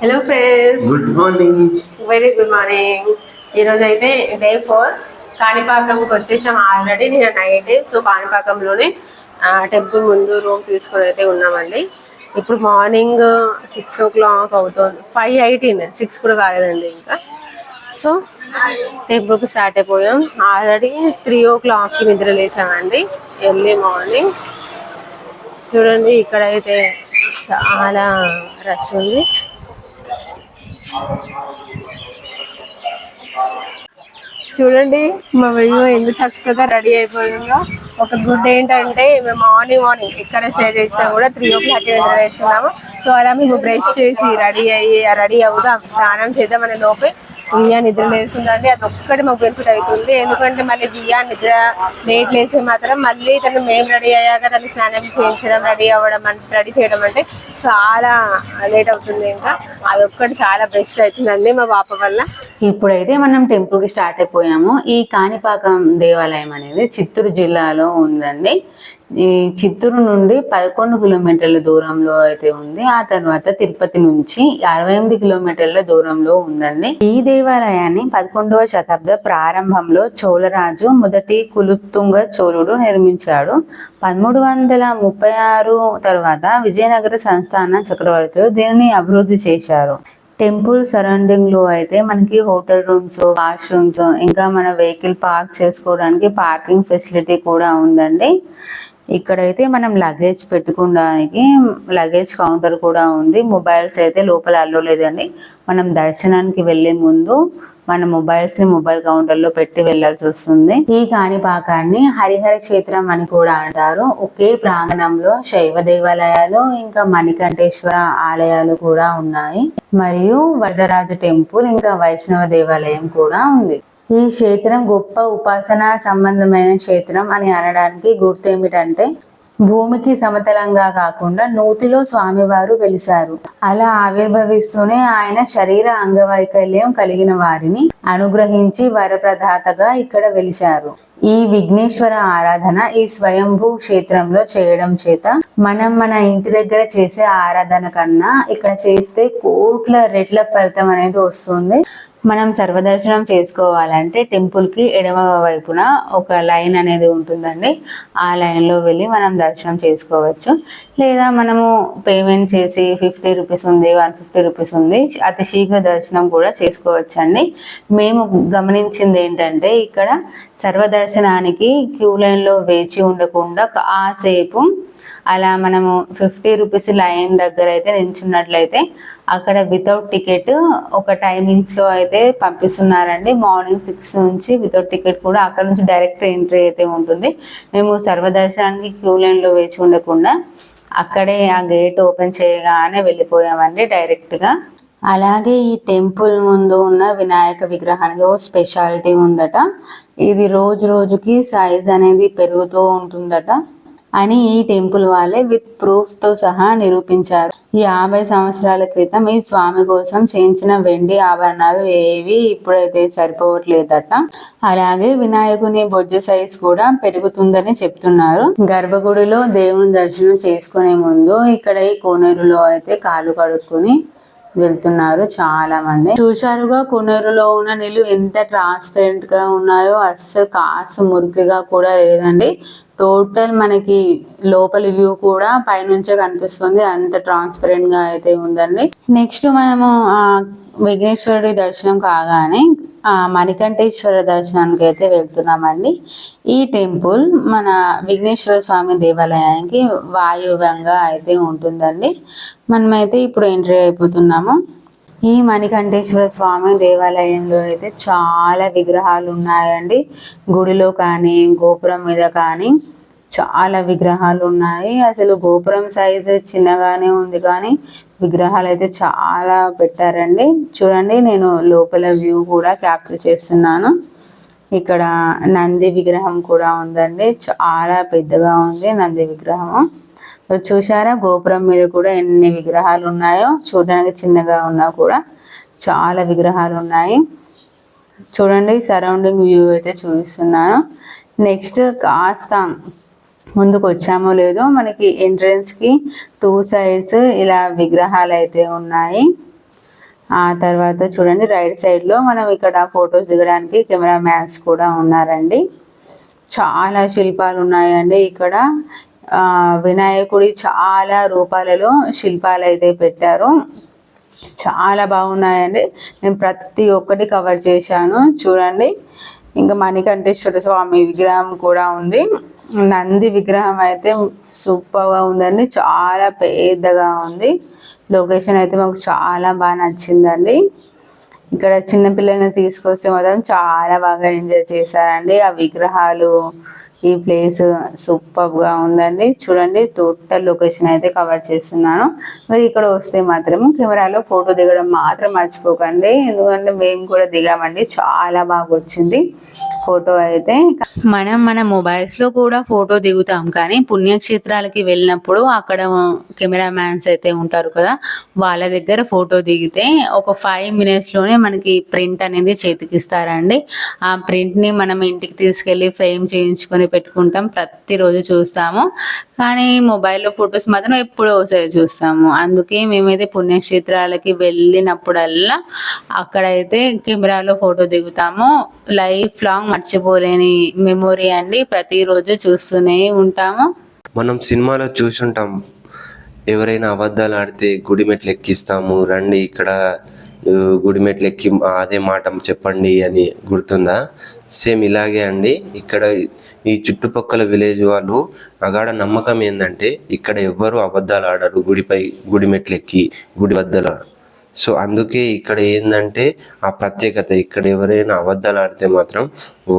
Hello friends, good morning. Very good morning. ఈరోజు అయితే day 4 కాణిపాకంకి వచ్చేసాం ఆల్రెడీ. నేను నైట్ సో కాణిపాకంలోనే టెంపుల్ ముందు రూమ్ తీసుకొని అయితే ఉన్నామండి. ఇప్పుడు మార్నింగ్ 6 o'clock అవుతుంది. 5:18, 6 కూడా కాలేదండి ఇంకా. సో టెంపుల్కి స్టార్ట్ అయిపోయాం. ఆల్రెడీ 3 o'clockకి నిద్ర లేచామండి, ఎర్లీ మార్నింగ్. చూడండి ఇక్కడైతే చాలా రష్ ఉంది. చూడండి మా వెయ్యి ఎందుకు చక్కగా రెడీ అయిపోయిందో. ఒక గుడ్ ఏంటంటే మేము మార్నింగ్ ఇక్కడే స్టే చేసినా కూడా 3 o'clock వేస్తున్నాము. సో అలా మేము బ్రష్ చేసి రెడీ అవుదాం, స్నానం చేద్దాం అనే లోపే బియ్యా నిద్ర లేస్తుందండి. అది ఒక్కటి మాకు బెనిఫిట్ అవుతుంది. ఎందుకంటే మళ్ళీ బియ్యా నిద్ర లేట్ లేస్తే మాత్రం మళ్ళీ మేము రెడీ అయ్యాక తను స్నానం చేయించడం, రెడీ చేయడం అంటే చాలా లేట్ అవుతుంది. ఇంకా అదొక్కటి చాలా బెస్ట్ అవుతుందండి మా పాప వల్ల. ఇప్పుడైతే మనం టెంపుల్కి స్టార్ట్ అయిపోయాము. ఈ కాణిపాకం దేవాలయం అనేది చిత్తూరు జిల్లాలో ఉందండి. ఈ చిత్తూరు నుండి 11 కిలోమీటర్ల దూరంలో అయితే ఉంది. ఆ తర్వాత తిరుపతి నుంచి 68 కిలోమీటర్ల దూరంలో ఉందండి. ఈ దేవాలయాన్ని 11వ శతాబ్ద ప్రారంభంలో చోళరాజు మొదటి కులుత్తుంగ చోళుడు నిర్మించాడు. 1336 తర్వాత విజయనగర సంస్థాన చక్రవర్తులు దీనిని అభివృద్ధి చేశారు. టెంపుల్ సరౌండింగ్ లో అయితే మనకి హోటల్ రూమ్స్, వాష్రూమ్స్, ఇంకా మన వెహికల్ పార్క్ చేసుకోవడానికి పార్కింగ్ ఫెసిలిటీ కూడా ఉందండి. ఇక్కడైతే మనం లగేజ్ పెట్టుకోవడానికి లగేజ్ కౌంటర్ కూడా ఉంది. మొబైల్స్ అయితే లోపల అల్లో లేదండి. మనం దర్శనానికి వెళ్లే ముందు మన మొబైల్స్ ని మొబైల్ కౌంటర్ లో పెట్టి వెళ్లాల్సి వస్తుంది. ఈ కాణిపాకాన్ని హరిహర క్షేత్రం అని కూడా అంటారు. ఒకే ప్రాంగణంలో శైవ దేవాలయాలు ఇంకా మణికంఠేశ్వర ఆలయాలు కూడా ఉన్నాయి. మరియు వరదరాజు టెంపుల్ ఇంకా వైష్ణవ దేవాలయం కూడా ఉంది. ఈ క్షేత్రం గొప్ప ఉపాసన సంబంధమైన క్షేత్రం అని అనడానికి గుర్తు ఏమిటంటే భూమికి సమతలంగా కాకుండా నూతిలో స్వామివారు వెలిశారు. అలా ఆవిర్భవిస్తూనే ఆయన శరీర అంగవైకల్యం కలిగిన వారిని అనుగ్రహించి వరప్రదాతగా ఇక్కడ వెలిశారు. ఈ విఘ్నేశ్వర ఆరాధన ఈ స్వయంభూ క్షేత్రంలో చేయడం చేత మన ఇంటి దగ్గర చేసే ఆరాధన కన్నా ఇక్కడ చేస్తే కోట్ల రెట్ల ఫలితం అనేది వస్తుంది. మనం సర్వదర్శనం చేసుకోవాలంటే టెంపుల్ కి ఎడమ వైపున ఒక లైన్ అనేది ఉంటుందండి. ఆ లైన్ లో వెళ్ళి మనం దర్శనం చేసుకోవచ్చు. లేదా మనము పేమెంట్ చేసి 50 రూపీస్ ఉంది, 150 రూపీస్ ఉంది, అతి శీఘ్ర దర్శనం కూడా చేసుకోవచ్చు అండి. మేము గమనించింది ఏంటంటే ఇక్కడ సర్వదర్శనానికి క్యూ లైన్ లో వేచి ఉండకుండా కాసేపు అలా మనము 50 రూపీస్ లైన్ దగ్గర అయితే నిల్చున్నట్లయితే అక్కడ వితౌట్ టికెట్ ఒక టైమింగ్స్ లో అయితే పంపిస్తున్నారండి. మార్నింగ్ 6 నుంచి వితౌట్ టికెట్ కూడా అక్కడ నుంచి డైరెక్ట్ ఎంట్రీ అయితే ఉంటుంది. మేము సర్వదర్శనానికి క్యూ లైన్ లో వేచి ఉండకుండా అక్కడే ఆ గేట్ ఓపెన్ చేయగానే వెళ్ళిపోయామండి డైరెక్ట్ గా. అలాగే ఈ టెంపుల్ ముందు ఉన్న వినాయక విగ్రహానికి ఓ స్పెషాలిటీ ఉందట. ఇది రోజు రోజుకి సైజ్ అనేది పెరుగుతూ ఉంటుందట అని ఈ టెంపుల్ వాళ్ళే విత్ ప్రూఫ్ తో సహా నిరూపించారు. 50 సంవత్సరాల క్రితం ఈ స్వామి కోసం చేయించిన వెండి ఆభరణాలు ఏవి ఇప్పుడైతే సరిపోవట్లేదట. అలాగే వినాయకుని బొజ్జ సైజ్ కూడా పెరుగుతుందని చెప్తున్నారు. గర్భగుడిలో దేవుని దర్శనం చేసుకునే ముందు ఇక్కడ ఈ కోనేరులో అయితే కాలు కడుక్కుని వెళ్తున్నారు చాలా మంది. చూశారుగా కోనేరులో ఉన్న నీళ్లు ఎంత ట్రాన్స్పరెంట్ గా ఉన్నాయో, అస్సలు కాస్త మురికిగా కూడా లేదండి. టోటల్ మనకి లోపలి వ్యూ కూడా పైనుంచే కనిపిస్తుంది, అంత ట్రాన్స్పరెంట్ గా అయితే ఉందండి. నెక్స్ట్ మనము విఘ్నేశ్వరుడి దర్శనం కాగానే మణికంఠేశ్వర దర్శనానికి అయితే వెళ్తున్నామండి. ఈ టెంపుల్ మన విఘ్నేశ్వర స్వామి దేవాలయానికి వాయువ్యంగా అయితే ఉంటుందండి. మనమైతే ఇప్పుడు ఎంట్రీ అయిపోతున్నాము. ఈ మణికంఠేశ్వర స్వామి దేవాలయంలో అయితే చాలా విగ్రహాలు ఉన్నాయండి. గుడిలో కానీ గోపురం మీద కానీ చాలా విగ్రహాలు ఉన్నాయి. అసలు గోపురం సైజు చిన్నగానే ఉంది కానీ విగ్రహాలు అయితే చాలా పెట్టారండి. చూడండి, నేను లోపల వ్యూ కూడా క్యాప్చర్ చేస్తున్నాను. ఇక్కడ నంది విగ్రహం కూడా ఉందండి, చాలా పెద్దగా ఉంది నంది విగ్రహం. చూసారా గోపురం మీద కూడా ఎన్ని విగ్రహాలు ఉన్నాయో. చూడడానికి చిన్నగా ఉన్నా కూడా చాలా విగ్రహాలు ఉన్నాయి. చూడండి సరౌండింగ్ వ్యూ అయితే చూపిస్తున్నాను. నెక్స్ట్ కాస్త ముందుకు వచ్చామో లేదో మనకి ఎంట్రన్స్ కి 2 sides ఇలా విగ్రహాలు అయితే ఉన్నాయి. ఆ తర్వాత చూడండి రైట్ సైడ్ లో మనం ఇక్కడ ఫొటోస్ దిగడానికి కెమెరా మ్యాన్స్ కూడా ఉన్నారండి. చాలా శిల్పాలు ఉన్నాయండి ఇక్కడ. వినాయకుడి చాలా రూపాలలో శిల్పాలు అయితే పెట్టారు. చాలా బాగున్నాయండి. నేను ప్రతి ఒక్కటి కవర్ చేశాను చూడండి. ఇంకా మణికంఠేశ్వర స్వామి విగ్రహం కూడా ఉంది. నంది విగ్రహం అయితే సూపర్గా ఉందండి. చాలా పెద్దగా ఉంది. లొకేషన్ అయితే మాకు చాలా బాగా నచ్చిందండి. ఇక్కడ చిన్నపిల్లల్ని తీసుకొస్తే మాత్రం చాలా బాగా ఎంజాయ్ చేశారండి. ఆ విగ్రహాలు, ఈ ప్లేస్ సూపర్గా ఉందండి. చూడండి టోటల్ లొకేషన్ అయితే కవర్ చేస్తున్నాను. మరి ఇక్కడ వస్తే మాత్రం కెమెరాలో ఫోటో దిగడం మాత్రం మర్చిపోకండి, ఎందుకంటే మేము కూడా దిగామండి. చాలా బాగా వచ్చింది ఫోటో అయితే. మనం మన మొబైల్స్లో కూడా ఫోటో దిగుతాం, కానీ పుణ్యక్షేత్రాలకి వెళ్ళినప్పుడు అక్కడ కెమెరా మ్యాన్స్ అయితే ఉంటారు కదా, వాళ్ళ దగ్గర ఫోటో దిగితే ఒక 5 minutesలోనే మనకి ప్రింట్ అనేది చేతికిస్తారండి. ఆ ప్రింట్ని మనం ఇంటికి తీసుకెళ్ళి ఫ్రేమ్ చేయించుకొని పెట్టుకుంటాం, ప్రతిరోజు చూస్తాము. కానీ మొబైల్లో ఫొటోస్ మాత్రం ఎప్పుడో ఒకసారి చూస్తాము. అందుకే మేమైతే పుణ్యక్షేత్రాలకి వెళ్ళినప్పుడల్లా అక్కడైతే కెమెరాలో ఫోటో దిగుతాము. లైఫ్ లాంగ్ మర్చిపోలేని మెమొరీ అండి. ప్రతిరోజు చూస్తూనే ఉంటాము. మనం సినిమాలో చూసుంటాం, ఎవరైనా అబద్ధాలు ఆడితే గుడి మెట్లు ఎక్కిస్తాము, రండి ఇక్కడ గుడి మెట్లు ఎక్కి అదే మాట చెప్పండి అని, గుర్తుందా? సేమ్ ఇలాగే అండి. ఇక్కడ ఈ చుట్టుపక్కల విలేజ్ వాళ్ళు అగాఢ నమ్మకం ఏంటంటే ఇక్కడ ఎవ్వరు అబద్ధాలు ఆడరు గుడి మెట్లు ఎక్కి గుడి వద్దల. సో అందుకే ఇక్కడ ఏంటంటే ఆ ప్రత్యేకత, ఇక్కడ ఎవరైనా అబద్ధాలు ఆడితే మాత్రం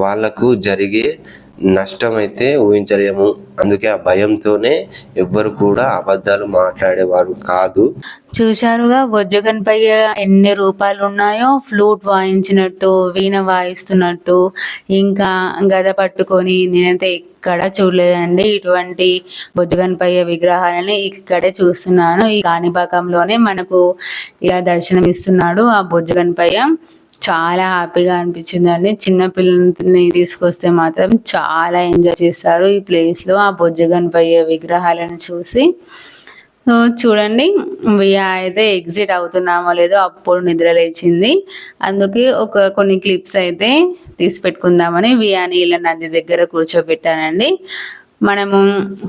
వాళ్ళకు జరిగే నష్టం అయితే ఊహించలేము. అందుకే ఆ భయంతోనే ఎవ్వరు కూడా అబద్ధాలు మాట్లాడేవారు కాదు. చూశారుగా బొజ్జగన్పయ్య ఎన్ని రూపాలు ఉన్నాయో. ఫ్లూట్ వాయించినట్టు, వీణ వాయిస్తున్నట్టు, ఇంకా గద పట్టుకొని, నేనైతే ఎక్కడ చూడలేదండి ఇటువంటి బొజ్జగన్పయ్య విగ్రహాలని. ఇక్కడే చూస్తున్నాను. ఈ కాణిపాకంలోనే మనకు ఇలా దర్శనం ఇస్తున్నాడు ఆ బొజ్జగన్పయ్య. చాలా హ్యాపీగా అనిపించిందండి. చిన్నపిల్లల్ని తీసుకొస్తే మాత్రం చాలా ఎంజాయ్ చేస్తారు ఈ ప్లేస్లో ఆ బొజ్జగన్పయ్య విగ్రహాలను చూసి. చూడండి వియా అయితే ఎగ్జిట్ అవుతున్నామో లేదో అప్పుడు నిద్ర లేచింది. అందుకే కొన్ని క్లిప్స్ అయితే తీసి పెట్టుకుందామని వియాని ఇలా నది దగ్గర కూర్చోబెట్టానండి. మనము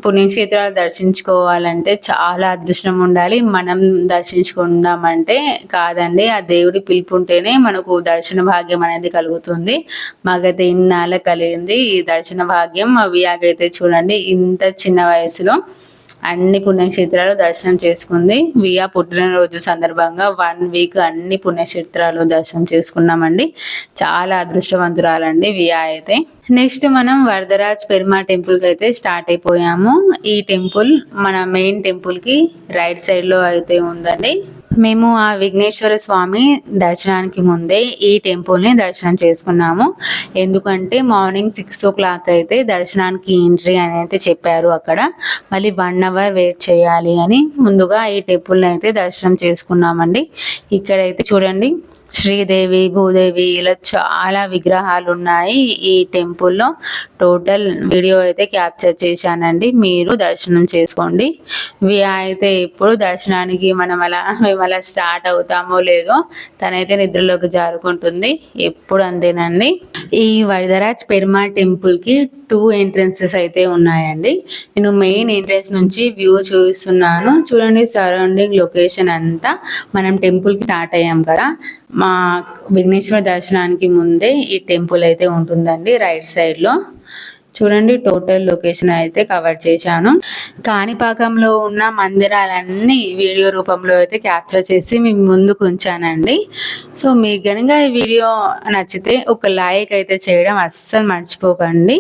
పుణ్యక్షేత్రాలు దర్శించుకోవాలంటే చాలా అదృష్టం ఉండాలి. మనం దర్శించుకుందామంటే కాదండి, ఆ దేవుడి పిలుపు ఉంటేనే మనకు దర్శన భాగ్యం అనేది కలుగుతుంది. మాకైతే ఇన్నాళ్ళ కలిగింది ఈ దర్శన భాగ్యం. వియాగైతే చూడండి ఇంత చిన్న వయసులో అన్ని పుణ్యక్షేత్రాలు దర్శనం చేసుకుంది. వియా పుట్టినరోజు సందర్భంగా 1 week అన్ని పుణ్యక్షేత్రాలు దర్శనం చేసుకున్నామండి. చాలా అదృష్టవంతురాలండి వియా అయితే. నెక్స్ట్ మనం వరదరాజ్ పెరుమా టెంపుల్కి అయితే స్టార్ట్ అయిపోయాము. ఈ టెంపుల్ మన మెయిన్ టెంపుల్కి రైట్ సైడ్లో అయితే ఉందండి. మేము ఆ విఘ్నేశ్వర స్వామి దర్శనానికి ముందే ఈ టెంపుల్ని దర్శనం చేసుకున్నాము. ఎందుకంటే మార్నింగ్ 6 o'clock అయితే దర్శనానికి ఎంట్రీ అని అయితే చెప్పారు అక్కడ. మళ్ళీ 1 hour వెయిట్ చేయాలి అని ముందుగా ఈ టెంపుల్ని అయితే దర్శనం చేసుకున్నామండి. ఇక్కడైతే చూడండి శ్రీదేవి, భూదేవి ఇలా చాలా విగ్రహాలు ఉన్నాయి ఈ టెంపుల్లో. టోటల్ వీడియో అయితే క్యాప్చర్ చేశానండి, మీరు దర్శనం చేసుకోండి. వియా అయితే ఇప్పుడు దర్శనానికి మేము అలా స్టార్ట్ అవుతామో లేదో తనైతే నిద్రలోకి జారుకుంటుంది, ఎప్పుడు అంతేనండి. ఈ వరదరాజ్ పెరుమా టెంపుల్కి 2 entrances అయితే ఉన్నాయండి. నేను మెయిన్ ఎంట్రెన్స్ నుంచి వ్యూ చూస్తున్నాను. చూడండి సరౌండింగ్ లొకేషన్ అంతా. మనం టెంపుల్కి స్టార్ట్ అయ్యాం కదా, మా విఘ్నేశ్వర దర్శనానికి ముందే ఈ టెంపుల్ అయితే ఉంటుందండి రైట్ సైడ్లో. చూడండి టోటల్ లొకేషన్ అయితే కవర్ చేశాను. కాణిపాకంలో ఉన్న మందిరాలన్నీ వీడియో రూపంలో అయితే క్యాప్చర్ చేసి మీ ముందుకు ఉంచానండి. సో మీకు కనుక ఈ వీడియో నచ్చితే ఒక లైక్ అయితే చేయడం అస్సలు మర్చిపోకండి.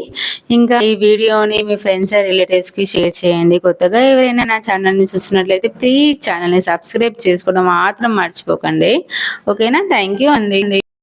ఇంకా ఈ వీడియోని మీ ఫ్రెండ్స్ అండ్ రిలేటివ్స్కి షేర్ చేయండి. కొత్తగా ఎవరైనా నా ఛానల్ని చూస్తున్నట్లయితే ప్లీజ్ ఛానల్ని సబ్స్క్రైబ్ చేసుకోవడం మాత్రం మర్చిపోకండి. ఓకేనా? థ్యాంక్ యూ అండి.